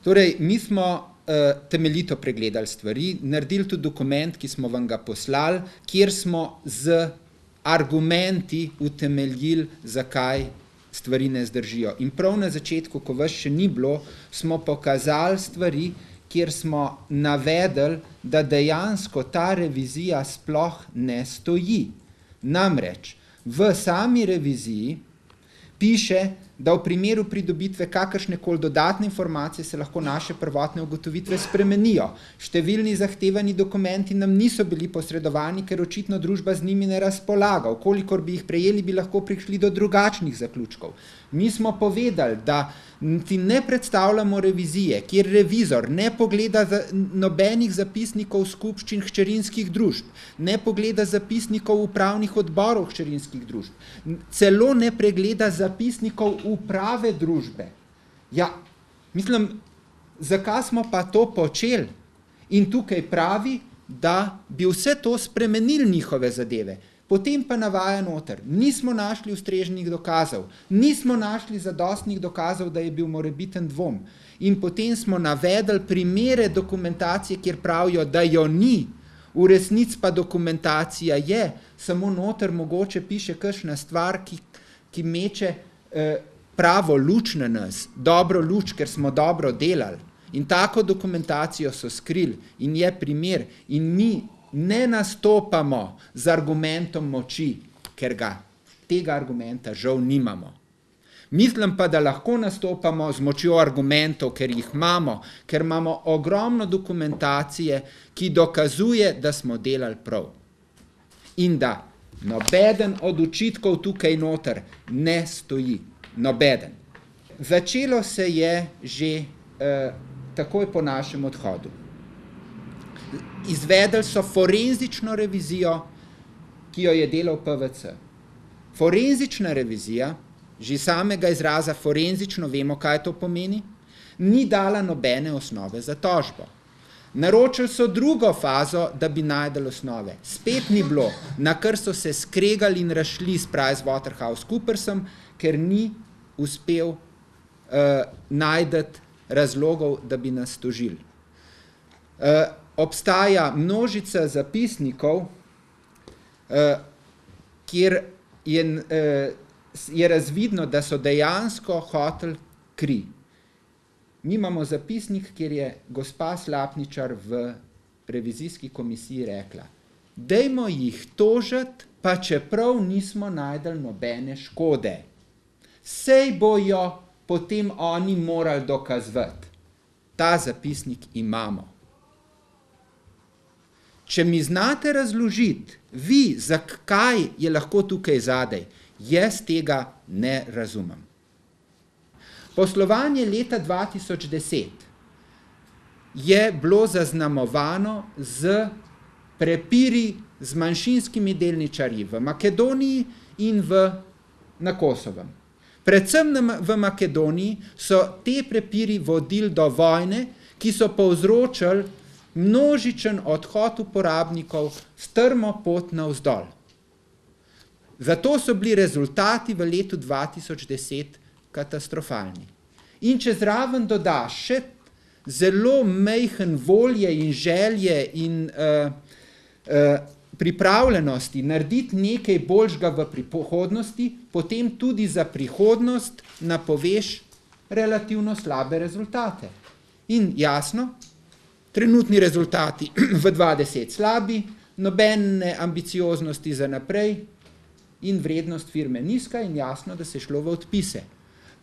Torej, mi smo temeljito pregledali stvari, naredili tudi dokument, ki smo vam ga poslali, kjer smo z argumenti utemeljili, zakaj stvari ne zdržijo. In prav na začetku, ko vas še ni bilo, smo pokazali stvari, kjer smo navedli, da dejansko ta revizija sploh ne stoji. Namreč, v sami reviziji piše, da v primeru pridobitve kakršnekoli dodatne informacije se lahko naše prvotne ugotovitve spremenijo. Številni zahtevani dokumenti nam niso bili posredovani, ker očitno družba z njimi ne razpolaga. Kolikor bi jih prejeli, bi lahko prišli do drugačnih zaključkov. Mi smo povedali, da ti ne predstavljamo revizije, kjer revizor ne pogleda nobenih zapisnikov skupščin hčerinskih družb, ne pogleda zapisnikov upravnih odborov hčerinskih družb, celo ne pregleda zapisnikov uprave družbe. Ja, mislim, zakaj smo pa to počeli? In tukaj pravi, da bi vse to spremenili njihove zadeve. Potem pa navaja noter, nismo našli ustrežnih dokazov, nismo našli zadostnih dokazov, da je bil morebiten dvom. In potem smo navedli primere dokumentacije, kjer pravijo, da jo ni. V resnici pa dokumentacija je, samo noter mogoče piše kakšna stvar, ki meče pravo luč na nas, dobro luč, ker smo dobro delali. In tako dokumentacijo so skrili in je primer. In mi ne nastopamo z argumentom moči, ker tega argumenta žal nimamo. Mislim pa, da lahko nastopamo z močjo argumentov, ker jih imamo, ker imamo ogromno dokumentacije, ki dokazuje, da smo delali prav. In da nobeden od očitkov tukaj noter ne stoji. Nobeden. Začelo se je že takoj po našem odhodu. Izvedli so forenzično revizijo, ki jo je delal PVC. Forenzična revizija, že samega izraza forenzično vemo, kaj to pomeni, ni dala nobene osnove za tožbo. Naročili so drugo fazo, da bi najdeli osnove. Spet ni bilo, na kar so se skregali in razšli s PricewaterhouseCoopersom, ker ni uspel najti razlogov, da bi nas tožili. Obstaja množica zapisnikov, kjer je razvidno, da so dejansko hoteli kri. Mi imamo zapisnik, kjer je gospa Slapničar v revizijski komisiji rekla, dajmo jih tožiti, pa čeprav nismo najdeli nobene škode. Sej bojo potem oni morali dokazovati. Ta zapisnik imamo. Če mi znate razložiti, vi, zakaj je lahko tukaj zadaj, jaz tega ne razumem. Poslovanje leta 2010 je bilo zaznamovano z prepiri z manjšinskimi delničarji v Makedoniji in na Kosovem. Predvsem v Makedoniji so te prepiri vodili do vojne, ki so povzročili množičen odhod uporabnikov, strmo pot navzdol. Zato so bili rezultati v letu 2010 katastrofalni. In če zraven dodaš še zelo majhen volje in želje in pripravljenosti narediti nekaj boljšega v prihodnosti, potem tudi za prihodnost napoveš relativno slabe rezultate. In jasno, trenutni rezultati v 2010 slabi, nobene ambicioznosti za naprej in vrednost firme nizka in jasno, da se je šlo v odpise.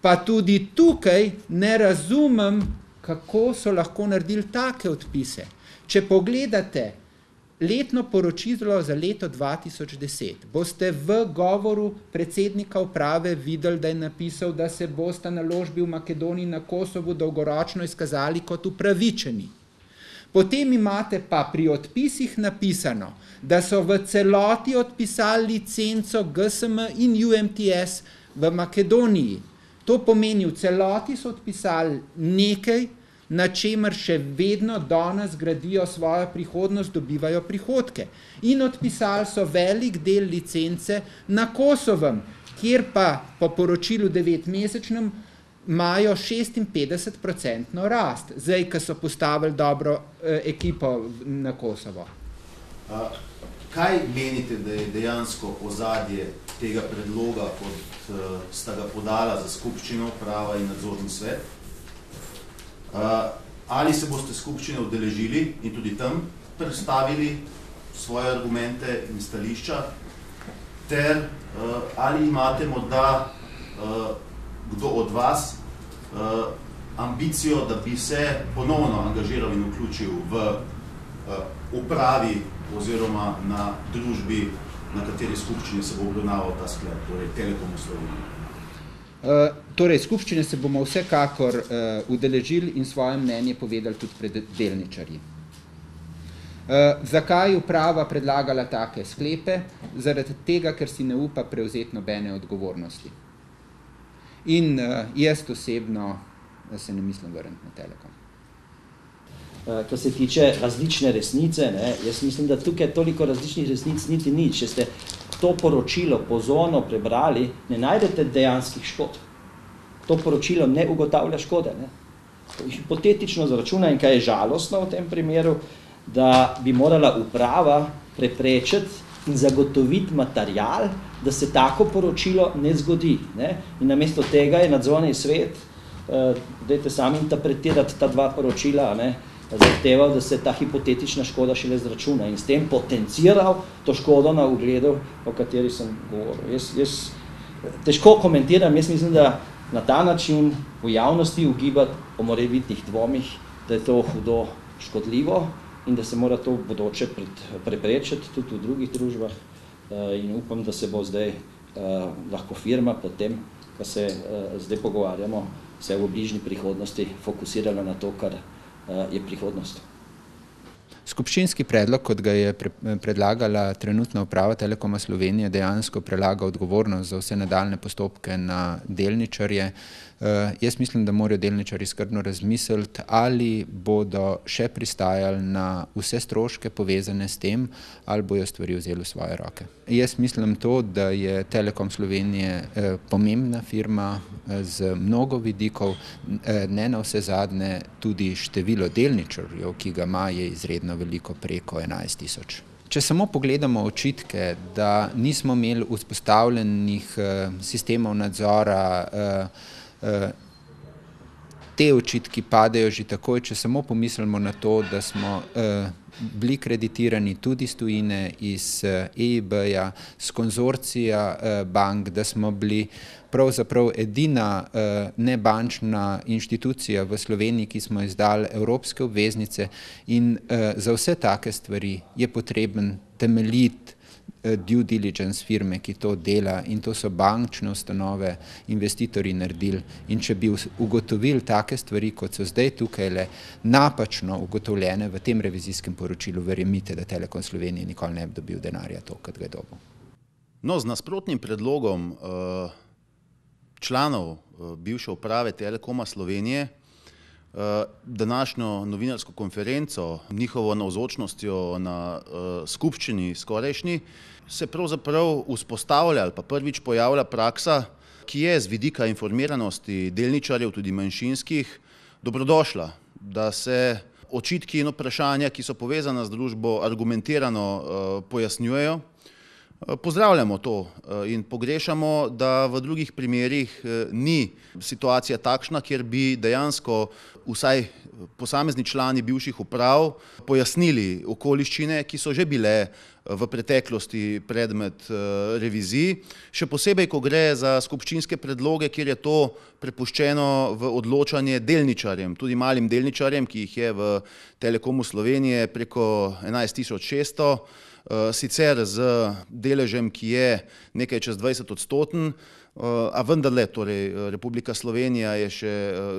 Pa tudi tukaj ne razumem, kako so lahko naredili take odpise. Če pogledate letno poročilo za leto 2010, boste v govoru predsednika uprave videli, da je napisal, da se bosta naložbi v Makedoniji in na Kosovu dolgoročno izkazali kot upravičeni. Potem imate pa pri odpisih napisano, da so v celoti odpisali licenco GSM in UMTS v Makedoniji. To pomeni, v celoti so odpisali nekaj, na čemer še vedno danes gradijo svojo prihodnost, dobivajo prihodke. In odpisali so velik del licence na Kosovem, kjer pa po poročilu 9-mesečnem imajo 56% rast, zdaj, ko so postavili dobro ekipo na Kosovo. Kaj menite, da je dejansko ozadje tega predloga, kot sta ga podala za skupščino, uprava in nadzorni svet? Ali se boste skupščine udeležili in tudi tam predstavili svoje argumente in stališča, ter ali imate morda kdo od vas ambicijo, da bi se ponovno angažiral in vključil v upravi oziroma na družbi, na kateri skupščini se bo obravnaval ta sklep, torej Telekomu Slovenije? Torej, skupščine se bomo vsekakor udeležili in svoje mnenje povedali tudi pred delničarji. Zakaj uprava predlagala take sklepe? Zaradi tega, ker si ne upa prevzeti nobene odgovornosti. In jaz osebno se ne mislim vrniti na Telekom. Ko se tiče različne resnice, jaz mislim, da tukaj toliko različnih resnic niti ni. Če ste to poročilo pozorno prebrali, ne najdete dejanskih škod. To poročilo ne ugotavlja škode. Hipotetično zaračuna, in kaj je žalostno v tem primeru, da bi morala uprava preprečiti in zagotoviti material, da se tako poročilo ne zgodi. In namesto tega je nadzorni svet, dajte sami interpretirati ta dva poročila, zahteval, da se ta hipotetična škoda šele zračuna in s tem potenciral to škodo na ugledu, o kateri sem govoril. Jaz težko komentiram, jaz mislim, da na ta način v javnosti ugibati o morebitnih dvomih, da je to hudo škodljivo in da se mora to v bodoče preprečiti tudi v drugih družbah in upam, da se bo zdaj lahko firma potem, ko se zdaj pogovarjamo, se v bližnji prihodnosti fokusirala na to, kar je prihodnost. Skupščinski predlog, kot ga je predlagala trenutna uprava Telekoma Slovenije, dejansko prelaga odgovornost za vse nadaljne postopke na delničarje. Jaz mislim, da morajo delničarji skrbno razmisliti, ali bodo še pristajali na vse stroške povezane s tem, ali bojo stvari vzeli v svoje roke. Jaz mislim to, da je Telekom Slovenije pomembna firma z mnogo vidikov, ne na vse zadnje tudi število delničarjev, ki ga ima, je izredno veliko, preko 11 000. Če samo pogledamo očitke, da nismo imeli vzpostavljenih sistemov nadzora, te očitki padejo že takoj, če samo pomislimo na to, da smo bili kreditirani tudi iz tujine, iz EIB-ja, z konzorcija bank, da smo bili pravzaprav edina nebančna inštitucija v Sloveniji, ki smo izdali evropske obveznice, in za vse take stvari je potreben temeljit due diligence firme, ki to dela, in to so bančne ustanove, investitorji naredili. In če bi ugotovili take stvari, kot so zdaj tukaj napačno ugotovljene v tem revizijskem poročilu, verjemite, da Telekom Slovenije nikoli ne bi dobil denarja to, kot ga je dobil. No, z nasprotnim predlogom članov bivše uprave Telekoma Slovenije, današnjo novinarsko konferenco, njihovo navzočnostjo na skupščini skorajšnji, se pravzaprav vzpostavlja ali pa prvič pojavlja praksa, ki je z vidika informiranosti delničarjev, tudi manjšinskih, dobrodošla, da se očitki in vprašanja, ki so povezana z družbo, argumentirano pojasnjujejo. Pozdravljamo to in pogrešamo, da v drugih primerih ni situacija takšna, kjer bi dejansko vsaj posamezni člani bivših uprav pojasnili okoliščine, ki so že bile v preteklosti predmet revizij, še posebej, ko gre za skupščinske predloge, kjer je to prepuščeno v odločanje delničarjem, tudi malim delničarjem, ki jih je v Telekomu Slovenije preko 11 600, sicer z deležem, ki je nekaj čez 20%, a vendarle, torej Republika Slovenija je še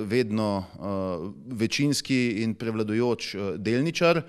vedno večinski in prevladujoč delničar.